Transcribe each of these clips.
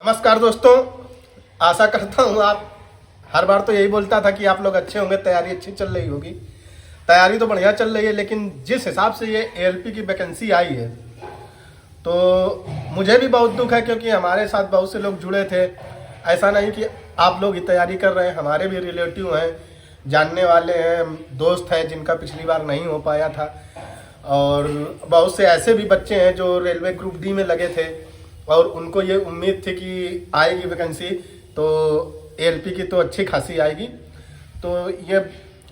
नमस्कार दोस्तों, आशा करता हूँ आप हर बार तो यही बोलता था कि आप लोग अच्छे होंगे, तैयारी अच्छी चल रही होगी। तैयारी तो बढ़िया चल रही है, लेकिन जिस हिसाब से ये एएलपी की वैकेंसी आई है तो मुझे भी बहुत दुख है, क्योंकि हमारे साथ बहुत से लोग जुड़े थे। ऐसा नहीं कि आप लोग ही तैयारी कर रहे हैं, हमारे भी रिलेटिव हैं, जानने वाले हैं, दोस्त हैं जिनका पिछली बार नहीं हो पाया था। और बहुत से ऐसे भी बच्चे हैं जो रेलवे ग्रुप डी में लगे थे और उनको ये उम्मीद थी कि आएगी वैकेंसी, तो एएलपी की तो अच्छी खासी आएगी। तो ये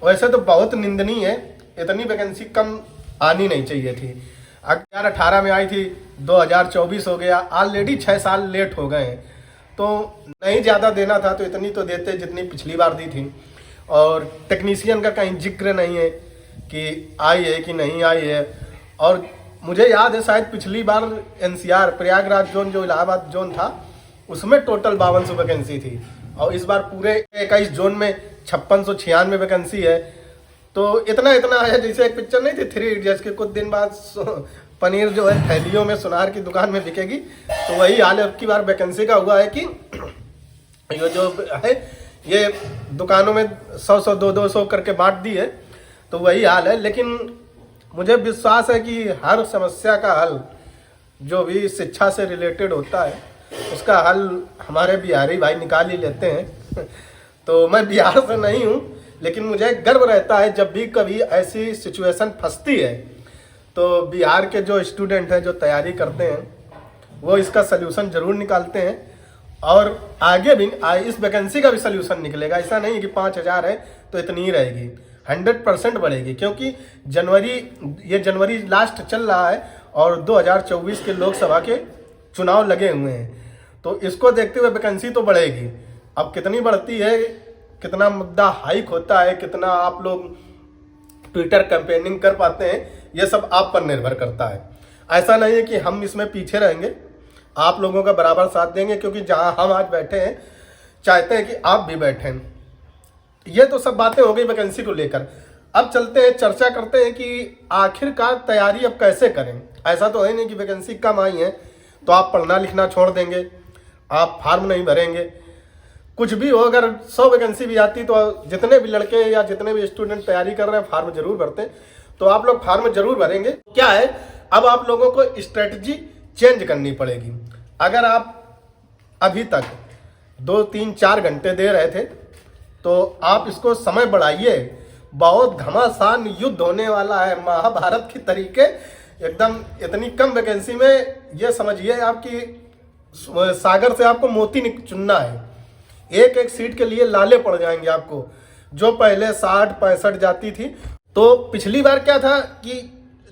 वैसे तो बहुत निंदनीय है, इतनी वैकेंसी कम आनी नहीं चाहिए थी। 2018 में आई थी, 2024 हो गया, ऑलरेडी 6 साल लेट हो गए हैं। तो नहीं ज़्यादा देना था तो इतनी तो देते जितनी पिछली बार दी थी। और टेक्नीशियन का कहीं जिक्र नहीं है कि आई है कि नहीं आई है। और मुझे याद है शायद पिछली बार एनसीआर प्रयागराज जोन जो इलाहाबाद जोन था उसमें टोटल 5200 वैकेंसी थी, और इस बार पूरे 21 जोन में 5696 वैकेंसी है। तो इतना है जैसे एक पिक्चर नहीं थी 3 इडियट्स के, कुछ दिन बाद पनीर जो है थैलियों में सुनार की दुकान में बिकेगी। तो वही हाल है, अब की बार वैकेंसी का हुआ है कि ये जो है ये दुकानों में 100 200 करके बांट दी है। तो वही हाल है, लेकिन मुझे विश्वास है कि हर समस्या का हल जो भी शिक्षा से रिलेटेड होता है उसका हल हमारे बिहारी भाई निकाल ही लेते हैं। तो मैं बिहार से नहीं हूँ, लेकिन मुझे गर्व रहता है जब भी कभी ऐसी सिचुएशन फंसती है तो बिहार के जो स्टूडेंट हैं जो तैयारी करते हैं वो इसका सल्यूशन जरूर निकालते हैं। और आगे भी इस वैकेंसी का भी सल्यूशन निकलेगा। ऐसा नहीं कि 5000 है तो इतनी ही रहेगी, 100% बढ़ेगी, क्योंकि जनवरी लास्ट चल रहा है और 2024 के लोकसभा के चुनाव लगे हुए हैं। तो इसको देखते हुए वैकेंसी तो बढ़ेगी। अब कितनी बढ़ती है, कितना मुद्दा हाइक होता है, कितना आप लोग ट्विटर कैंपेनिंग कर पाते हैं, ये सब आप पर निर्भर करता है। ऐसा नहीं है कि हम इसमें पीछे रहेंगे, आप लोगों का बराबर साथ देंगे, क्योंकि जहां हम आज बैठे हैं चाहते हैं कि आप भी बैठें। ये तो सब बातें हो गई वैकेंसी को लेकर। अब चलते हैं, चर्चा करते हैं कि आखिरकार तैयारी अब कैसे करें। ऐसा तो है नहीं कि वैकेंसी कम आई है तो आप पढ़ना लिखना छोड़ देंगे, आप फार्म नहीं भरेंगे। कुछ भी हो, अगर 100 वैकेंसी भी आती तो जितने भी लड़के या जितने भी स्टूडेंट तैयारी कर रहे हैं फार्म जरूर भरते हैं, तो आप लोग फार्म जरूर भरेंगे। क्या है, अब आप लोगों को स्ट्रेटजी चेंज करनी पड़ेगी। अगर आप अभी तक 2 3 4 घंटे दे रहे थे तो आप इसको समय बढ़ाइए। बहुत घमासान युद्ध होने वाला है, महाभारत की तरीके एकदम। इतनी कम वैकेंसी में ये समझिए आपकी सागर से आपको मोती चुनना है। एक एक सीट के लिए लाले पड़ जाएंगे आपको, जो पहले 60-65 जाती थी। तो पिछली बार क्या था कि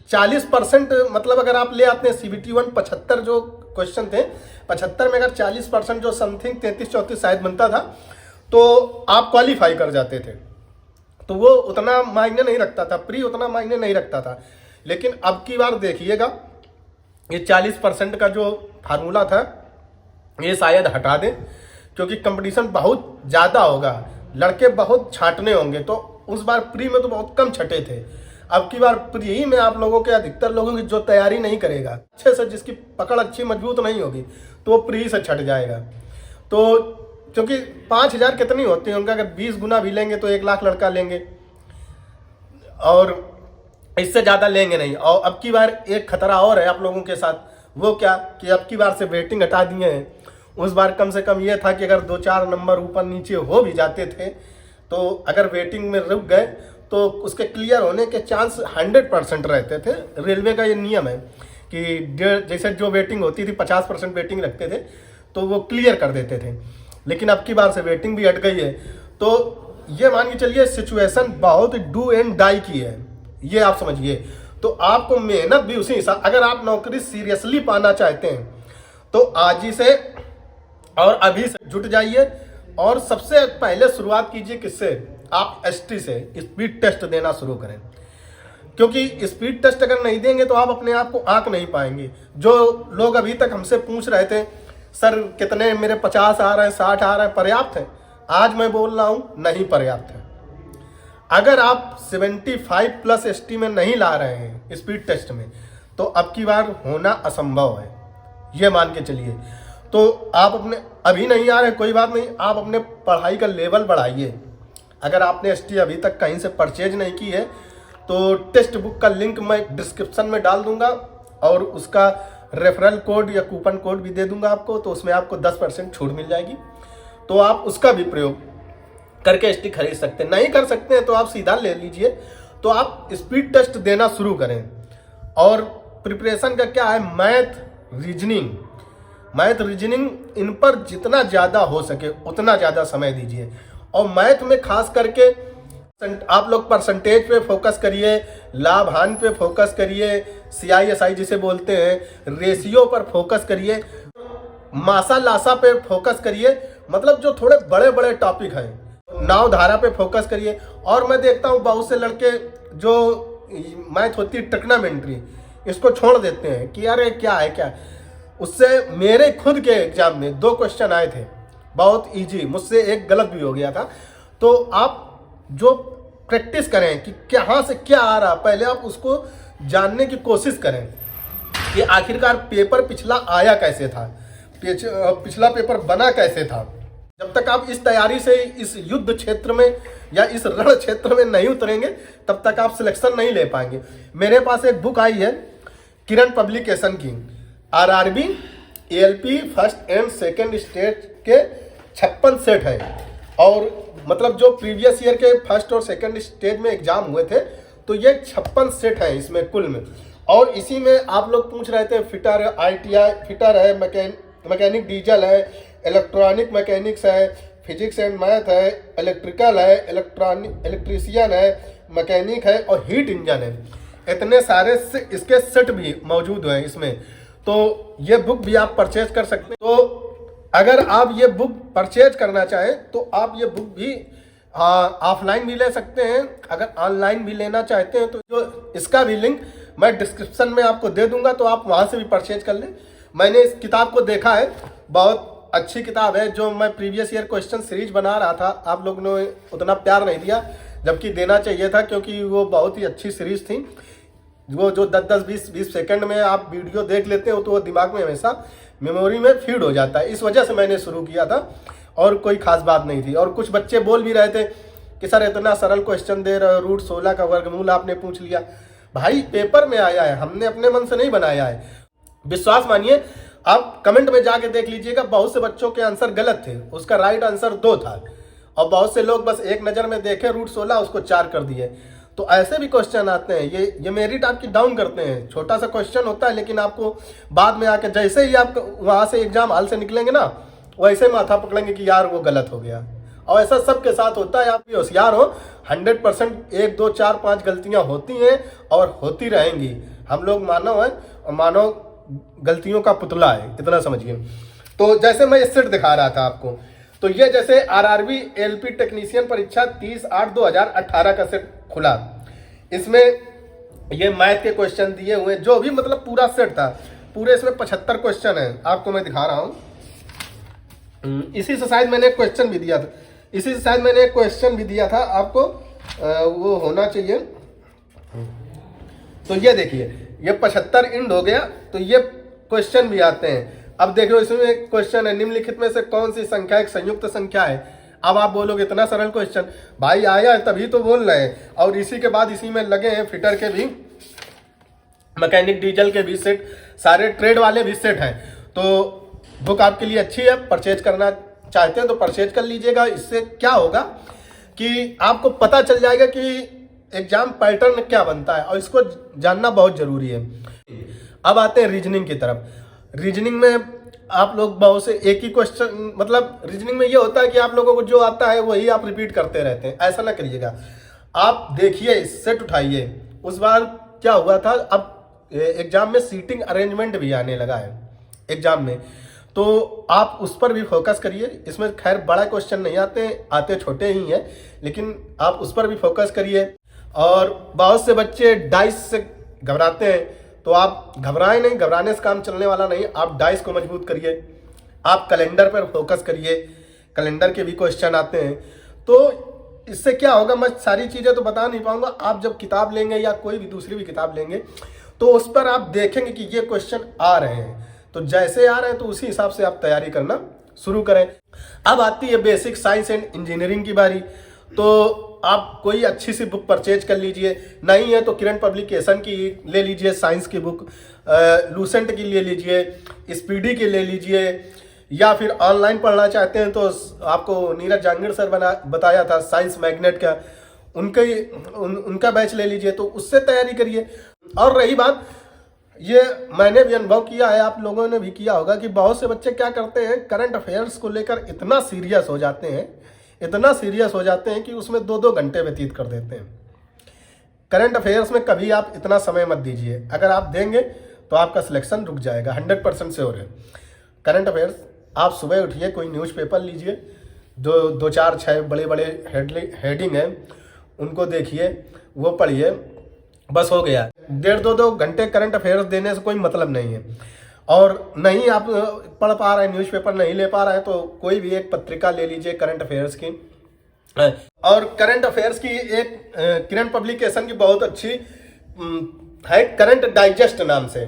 40%, मतलब अगर आप ले आते हैं CBT 1 75 जो क्वेश्चन थे, 75 में अगर 40% जो समथिंग 33-34 शायद बनता था तो आप क्वालिफाई कर जाते थे। तो वो उतना मायने नहीं रखता था, प्री उतना मायने नहीं रखता था। लेकिन अब की बार देखिएगा ये 40% का जो फार्मूला था ये शायद हटा दें, क्योंकि कंपटीशन बहुत ज़्यादा होगा, लड़के बहुत छांटने होंगे। तो उस बार प्री में तो बहुत कम छटे थे, अब की बार प्री में आप लोगों के अधिकतर लोगों की जो तैयारी नहीं करेगा अच्छे से, जिसकी पकड़ अच्छी मजबूत नहीं होगी, तो वो प्री से छट जाएगा। तो क्योंकि 5000 कितनी होती है उनका, अगर 20 गुना भी लेंगे तो 1 लाख लड़का लेंगे और इससे ज़्यादा लेंगे नहीं। और अब की बार एक खतरा और है आप लोगों के साथ, वो क्या कि अब की बार से वेटिंग हटा दिए हैं। उस बार कम से कम ये था कि अगर 2-4 नंबर ऊपर नीचे हो भी जाते थे तो अगर वेटिंग में रुक गए तो उसके क्लियर होने के चांस 100% रहते थे। रेलवे का ये नियम है कि जैसे जो वेटिंग होती थी 50% वेटिंग रखते थे तो वो क्लियर कर देते थे। लेकिन अब की बार से वेटिंग भी हट गई है। तो ये मान के चलिए सिचुएशन बहुत डू एंड डाई की है, ये आप समझिए। तो आपको मेहनत भी उसी हिसाब, अगर आप नौकरी सीरियसली पाना चाहते हैं तो आज ही से और अभी से जुट जाइए। और सबसे पहले शुरुआत कीजिए किससे, आप ST से स्पीड टेस्ट देना शुरू करें, क्योंकि स्पीड टेस्ट अगर नहीं देंगे तो आप अपने आप को आंक नहीं पाएंगे। जो लोग अभी तक हमसे पूछ रहे थे सर कितने मेरे 50 आ रहे हैं 60 आ रहे हैं, पर्याप्त है? आज मैं बोल रहा हूं नहीं पर्याप्त है। अगर आप 75+ ST में नहीं ला रहे हैं स्पीड टेस्ट में तो अब की बार होना असंभव है, ये मान के चलिए। तो आप अपने, अभी नहीं आ रहे कोई बात नहीं, आप अपने पढ़ाई का लेवल बढ़ाइए। अगर आपने एसटी अभी तक कहीं से परचेज नहीं की है तो टेक्स्ट बुक का लिंक मैं डिस्क्रिप्शन में डाल दूंगा और उसका रेफरल कोड या कूपन कोड भी दे दूंगा आपको, तो उसमें आपको 10% छूट मिल जाएगी। तो आप उसका भी प्रयोग करके एसटी खरीद सकते हैं। नहीं कर सकते हैं तो आप सीधा ले लीजिए। तो आप स्पीड टेस्ट देना शुरू करें। और प्रिपरेशन का क्या है, मैथ रीजनिंग इन पर जितना ज़्यादा हो सके उतना ज़्यादा समय दीजिए। और मैथ में खास करके आप लोग परसेंटेज पे फोकस करिए, लाभ हानि पे फोकस करिए, CISI जिसे बोलते हैं, रेशियो पर फोकस करिए, मासा लासा पे फोकस करिए, मतलब जो थोड़े बड़े बड़े टॉपिक हैं, नाव धारा पे फोकस करिए। और मैं देखता हूँ बहुत से लड़के जो मैथ होती है ट्रिग्नोमेट्री, इसको छोड़ देते हैं कि यार ये क्या है क्या। उससे मेरे खुद के एग्जाम में 2 क्वेश्चन आए थे बहुत इजी, मुझसे एक गलत भी हो गया था। तो आप जो प्रैक्टिस करें कि कहाँ से क्या आ रहा, पहले आप उसको जानने की कोशिश करें कि आखिरकार पेपर पिछला आया कैसे था, पिछला पेपर बना कैसे था। जब तक आप इस तैयारी से इस युद्ध क्षेत्र में या इस रण क्षेत्र में नहीं उतरेंगे तब तक आप सिलेक्शन नहीं ले पाएंगे। मेरे पास एक बुक आई है किरण पब्लिकेशन की, RRB ALP first and second stage के 56 सेट है। और मतलब जो प्रीवियस ईयर के फर्स्ट और सेकेंड स्टेज में एग्जाम हुए थे, तो ये 56 सेट है इसमें कुल में। और इसी में आप लोग पूछ रहे थे फिटर ITI फिटर है, मैकेनिक डीजल है, इलेक्ट्रॉनिक मैकेनिक्स है, फिजिक्स एंड मैथ है, इलेक्ट्रिकल है, इलेक्ट्रीशियन है, मैकेनिक है और हीट इंजन है। इतने सारे से इसके सेट भी मौजूद हैं इसमें। तो ये बुक भी आप परचेज कर सकते हैं। तो अगर आप ये बुक परचेज करना चाहें तो आप ये बुक भी ऑफलाइन भी ले सकते हैं। अगर ऑनलाइन भी लेना चाहते हैं तो जो इसका भी लिंक मैं डिस्क्रिप्शन में आपको दे दूंगा, तो आप वहां से भी परचेज कर लें। मैंने इस किताब को देखा है, बहुत अच्छी किताब है। जो मैं प्रीवियस ईयर क्वेश्चन सीरीज बना रहा था, आप लोगों ने उतना प्यार नहीं दिया जबकि देना चाहिए था, क्योंकि वो बहुत ही अच्छी सीरीज थी। वो जो 10-20 सेकंड में आप वीडियो देख लेते हो तो वो दिमाग में हमेशा मेमोरी में फीड हो जाता है। इस वजह से मैंने शुरू किया था और कोई खास बात नहीं थी। और कुछ बच्चे बोल भी रहे थे कि सर इतना सरल क्वेश्चन दे रहे हो, रूट 16 का वर्गमूल आपने पूछ लिया। भाई पेपर में आया है, हमने अपने मन से नहीं बनाया है। विश्वास मानिए, आप कमेंट में जाके देख लीजिएगा, बहुत से बच्चों के आंसर गलत थे, उसका राइट आंसर 2 था। और बहुत से लोग बस एक नज़र में देखे रूट 16 उसको 4 कर दिए। तो ऐसे भी क्वेश्चन आते हैं, ये मेरिट आपकी डाउन करते हैं। छोटा सा क्वेश्चन होता है लेकिन आपको बाद में आके जैसे ही आप वहाँ से एग्जाम हॉल से निकलेंगे ना, वैसे माथा पकड़ेंगे कि यार वो गलत हो गया। और ऐसा सबके साथ होता है। आप भी होशियार हो, 100% 1, 2, 4, 5 गलतियाँ होती हैं और होती रहेंगी। हम लोग मानव हैं और मानव गलतियों का पुतला है, इतना समझिए। तो जैसे मैं सेट दिखा रहा था आपको, तो ये जैसे RRB ALP टेक्नीशियन परीक्षा 30/8/2018 का सेट खुला। इसमें ये मैथ के क्वेश्चन दिए हुए, जो भी मतलब पूरा सेट था, पूरे इसमें 75 क्वेश्चन है। आपको मैं दिखा रहा हूँ। इसी से शायद मैंने एक क्वेश्चन भी दिया था, आपको वो होना चाहिए। तो ये देखिए, ये 75 इंड हो गया। तो ये क्वेश्चन भी आते हैं। अब देखो, इसमें एक क्वेश्चन है, निम्नलिखित में से कौन सी संख्या एक संयुक्त संख्या है। अब आप बोलोगे इतना सरल क्वेश्चन, भाई आया है तभी तो बोल रहे हैं। और इसी के बाद इसी में लगे हैं फिटर के भी, मैकेनिक डीजल के भी सेट, सारे ट्रेड वाले भी सेट हैं। तो बुक आपके लिए अच्छी है, परचेज करना चाहते हैं तो परचेज कर लीजिएगा। इससे क्या होगा कि आपको पता चल जाएगा कि एग्जाम पैटर्न क्या बनता है, और इसको जानना बहुत जरूरी है। अब आते हैं रीजनिंग की तरफ। रीजनिंग में आप लोग बहुत से एक ही क्वेश्चन, मतलब रीजनिंग में ये होता है कि आप लोगों को जो आता है वही आप रिपीट करते रहते हैं। ऐसा ना करिएगा, आप देखिए, सेट उठाइए। उस बार क्या हुआ था, अब एग्जाम में सीटिंग अरेंजमेंट भी आने लगा है एग्जाम में, तो आप उस पर भी फोकस करिए। इसमें खैर बड़ा क्वेश्चन नहीं आते छोटे ही हैं, लेकिन आप उस पर भी फोकस करिए। और बहुत से बच्चे डाइस से घबराते हैं, तो आप घबराएं नहीं, घबराने से काम चलने वाला नहीं। आप डाइस को मजबूत करिए, आप कैलेंडर पर फोकस करिए, कैलेंडर के भी क्वेश्चन आते हैं। तो इससे क्या होगा, मैं सारी चीज़ें तो बता नहीं पाऊंगा। आप जब किताब लेंगे या कोई भी दूसरी भी किताब लेंगे तो उस पर आप देखेंगे कि ये क्वेश्चन आ रहे हैं, तो जैसे आ रहे हैं तो उसी हिसाब से आप तैयारी करना शुरू करें। अब आती है बेसिक साइंस एंड इंजीनियरिंग की बारी। तो आप कोई अच्छी सी बुक परचेज कर लीजिए, नहीं है तो किरण पब्लिकेशन की ले लीजिए साइंस की बुक, लूसेंट की ले लीजिए, स्पीडी की ले लीजिए, या फिर ऑनलाइन पढ़ना चाहते हैं तो आपको नीरज जांगीर सर बताया था साइंस मैग्नेट का, उनका बैच ले लीजिए, तो उससे तैयारी करिए। और रही बात, ये मैंने भी अनुभव किया है, आप लोगों ने भी किया होगा कि बहुत से बच्चे क्या करते हैं, करंट अफेयर्स को लेकर इतना सीरियस हो जाते हैं कि उसमें 2-2 घंटे व्यतीत कर देते हैं। करंट अफेयर्स में कभी आप इतना समय मत दीजिए, अगर आप देंगे तो आपका सिलेक्शन रुक जाएगा, 100% से हो रहे। करंट अफेयर्स आप सुबह उठिए, कोई न्यूज़पेपर लीजिए, 2-4-6 बड़े बड़े हेडिंग हैं, उनको देखिए, वो पढ़िए, बस हो गया। 1.5-2 घंटे करंट अफेयर्स देने से कोई मतलब नहीं है। और नहीं आप पढ़ पा रहे हैं, न्यूज़पेपर नहीं ले पा रहे हैं, तो कोई भी एक पत्रिका ले लीजिए करंट अफेयर्स की। और करंट अफेयर्स की एक किरण पब्लिकेशन की बहुत अच्छी है, करंट डाइजेस्ट नाम से।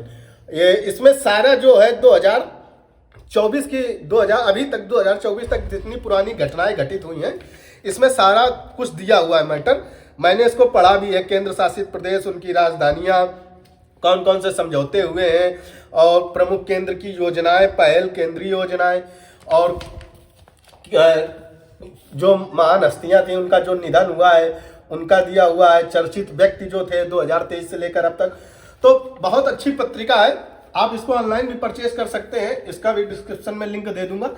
ये इसमें सारा जो है 2024 की 2024 तक जितनी पुरानी घटनाएं घटित हुई हैं, इसमें सारा कुछ दिया हुआ है मैटर। मैंने इसको पढ़ा भी है, केंद्र शासित प्रदेश, उनकी राजधानियां, कौन कौन से समझौते हुए हैं, और प्रमुख केंद्र की योजनाएं, पहल केंद्रीय योजनाएं, और जो महान हस्तियां थी उनका जो निधन हुआ है उनका दिया हुआ है, चर्चित व्यक्ति जो थे 2023 से लेकर अब तक। तो बहुत अच्छी पत्रिका है, आप इसको ऑनलाइन भी परचेज कर सकते हैं, इसका भी डिस्क्रिप्शन में लिंक दे दूंगा,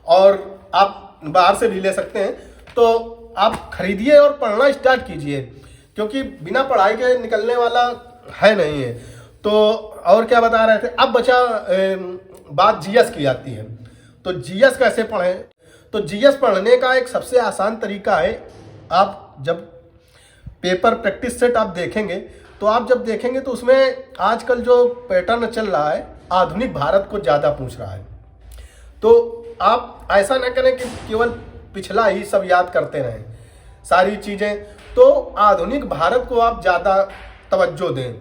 और आप बाहर से भी ले सकते हैं। तो आप खरीदिए और पढ़ना स्टार्ट कीजिए, क्योंकि बिना पढ़ाई के निकलने वाला है नहीं है। तो और क्या बता रहे थे, अब बचा बात जीएस की आती है। तो जीएस कैसे पढ़ें? तो जीएस पढ़ने का एक सबसे आसान तरीका है, आप जब पेपर प्रैक्टिस सेट आप देखेंगे, तो आप जब देखेंगे तो उसमें आजकल जो पैटर्न चल रहा है, आधुनिक भारत को ज़्यादा पूछ रहा है। तो आप ऐसा ना करें कि केवल पिछला ही सब याद करते रहें सारी चीज़ें, तो आधुनिक भारत को आप ज़्यादा तवज्जो दें।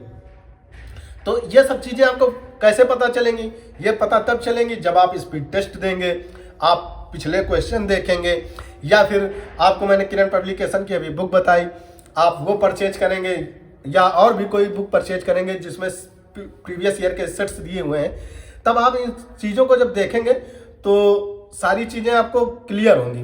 तो ये सब चीज़ें आपको कैसे पता चलेंगी? ये पता तब चलेंगी जब आप स्पीड टेस्ट देंगे, आप पिछले क्वेश्चन देखेंगे, या फिर आपको मैंने किरण पब्लिकेशन की अभी बुक बताई, आप वो परचेज करेंगे, या और भी कोई बुक परचेज करेंगे जिसमें प्रीवियस ईयर के सेट्स दिए हुए हैं। तब आप इन चीज़ों को जब देखेंगे तो सारी चीज़ें आपको क्लियर होंगी।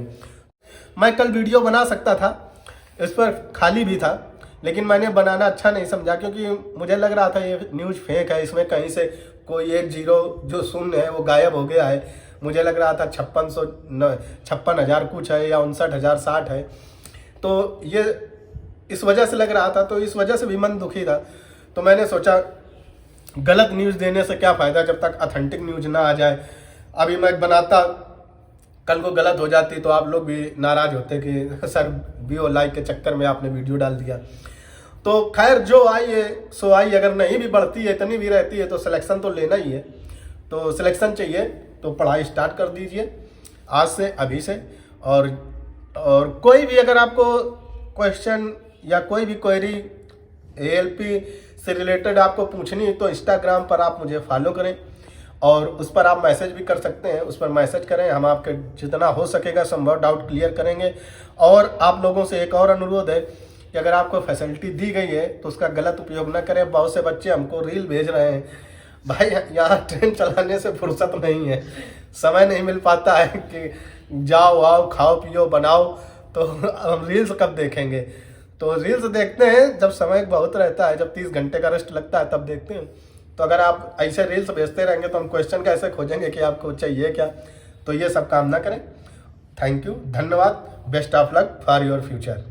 मैं कल वीडियो बना सकता था, इस पर खाली भी था, लेकिन मैंने बनाना अच्छा नहीं समझा, क्योंकि मुझे लग रहा था ये न्यूज़ फेक है, इसमें कहीं से कोई 1 0 जो शून्य है वो गायब हो गया है। मुझे लग रहा था 56,000 कुछ है, या 59,060 है। तो ये इस वजह से लग रहा था, तो इस वजह से भी मन दुखी था। तो मैंने सोचा गलत न्यूज़ देने से क्या फ़ायदा जब तक ऑथेंटिक न्यूज़ ना आ जाए। अभी मैं बनाता, कल को गलत हो जाती तो आप लोग भी नाराज़ होते कि सर व्यू लाइक के चक्कर में आपने वीडियो डाल दिया। तो खैर जो आई है सो आई, अगर नहीं भी बढ़ती है, इतनी भी रहती है, तो सिलेक्शन तो लेना ही है। तो सिलेक्शन चाहिए तो पढ़ाई स्टार्ट कर दीजिए आज से, अभी से। और कोई भी अगर आपको क्वेश्चन या कोई भी क्वेरी एएलपी से रिलेटेड आपको पूछनी है, तो इंस्टाग्राम पर आप मुझे फॉलो करें, और उस पर आप मैसेज भी कर सकते हैं। उस पर मैसेज करें, हम आपके जितना हो सकेगा संभव डाउट क्लियर करेंगे। और आप लोगों से एक और अनुरोध है कि अगर आपको फैसिलिटी दी गई है तो उसका गलत उपयोग न करें। बहुत से बच्चे हमको रील भेज रहे हैं, भाई यहाँ ट्रेन चलाने से फुर्सत नहीं है, समय नहीं मिल पाता है कि जाओ आओ खाओ पियो बनाओ, तो हम रील्स कब देखेंगे? तो रील्स देखते हैं जब समय बहुत रहता है, जब 30 घंटे का रेस्ट लगता है तब देखते हैं। तो अगर आप ऐसे रील्स भेजते रहेंगे तो हम क्वेश्चन कैसे खोजेंगे कि आपको चाहिए क्या? तो ये सब काम ना करें। थैंक यू, धन्यवाद, best of luck for your future.